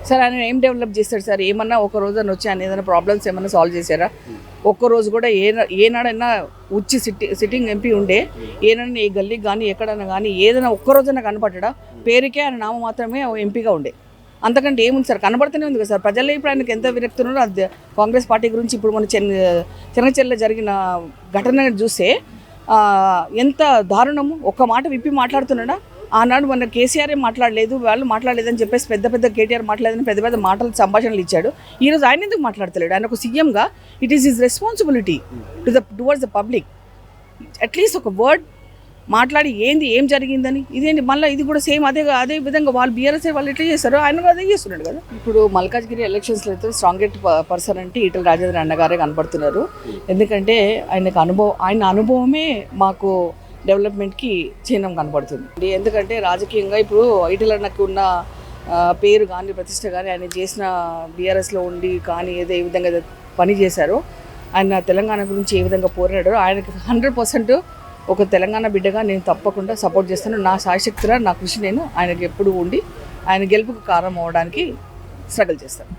Sir ఆయన ఏం develop చేస్తాడు సార్? ఏమన్నా ఒక రోజు అని వచ్చి ఆయన ఏదైనా ప్రాబ్లమ్స్ ఏమన్నా సాల్వ్ చేశారా? ఒక్కరోజు కూడా ఏనాడైనా వచ్చి సిట్టింగ్ ఎంపీ ఉండే ఏనాడైనా ఏ గల్లీకి కానీ ఎక్కడైనా కానీ ఏదైనా ఒక్కరోజైనా కనపడ్డా? పేరుకే ఆయన నామ మాత్రమే ఎంపీగా ఉండే, అంతకంటే ఏముంది సార్? కనబడుతూనే ఉంది కదా సార్. ప్రజల్లో ఇప్పుడు ఆయనకి ఎంత విరక్తి ఉన్నారో అది కాంగ్రెస్ పార్టీ గురించి. ఇప్పుడు మన చెన్నచెర్లలో జరిగిన ఘటన చూస్తే ఎంత దారుణము. ఒక్క మాట విప్పి మాట్లాడుతున్నాడా? ఆనాడు మన కేసీఆర్ మాట్లాడలేదు, వాళ్ళు మాట్లాడలేదని చెప్పేసి పెద్ద కేటీఆర్ మాట్లాడలేదని పెద్ద మాటలు సంభాషణలు ఇచ్చాడు. ఈరోజు ఆయన ఎందుకు మాట్లాడతలేడు? ఆయన ఒక సీఎంగా it is his responsibility towards the public. At least ఒక వర్డ్ మాట్లాడి ఏం జరిగిందని. ఇదేంటి మళ్ళీ ఇది కూడా సేమ్ అదే విధంగా వాళ్ళు బీఆర్ఎస్ వాళ్ళు ఎట్లా చేస్తారో ఆయన అదే చేస్తున్నాడు కదా. ఇప్పుడు మల్కాజ్గిరి ఎలక్షన్స్లో అయితే స్ట్రాంగెస్ట్ పర్సన్ అంటే ఈటల రాజేంద్ర అన్నగారే కనపడుతున్నారు. ఎందుకంటే ఆయన అనుభవమే మాకు డెవలప్మెంట్కి చిహ్నం కనపడుతుంది. ఎందుకంటే రాజకీయంగా ఇప్పుడు ఈటల అన్నకు ఉన్న పేరు కానీ ప్రతిష్ట కానీ ఆయన చేసిన బీఆర్ఎస్లో ఉండి కానీ ఏ విధంగా పని చేశారో, ఆయన తెలంగాణ గురించి ఏ విధంగా పోరాడారో ఆయనకి 100% ఒక తెలంగాణ బిడ్డగా నేను తప్పకుండా సపోర్ట్ చేస్తాను. నా శాయశక్తిగా నా కృషి నేను ఆయనకి ఎప్పుడు ఉండి ఆయన గెలుపుకు కారణం అవ్వడానికి స్ట్రగుల్ చేస్తాను.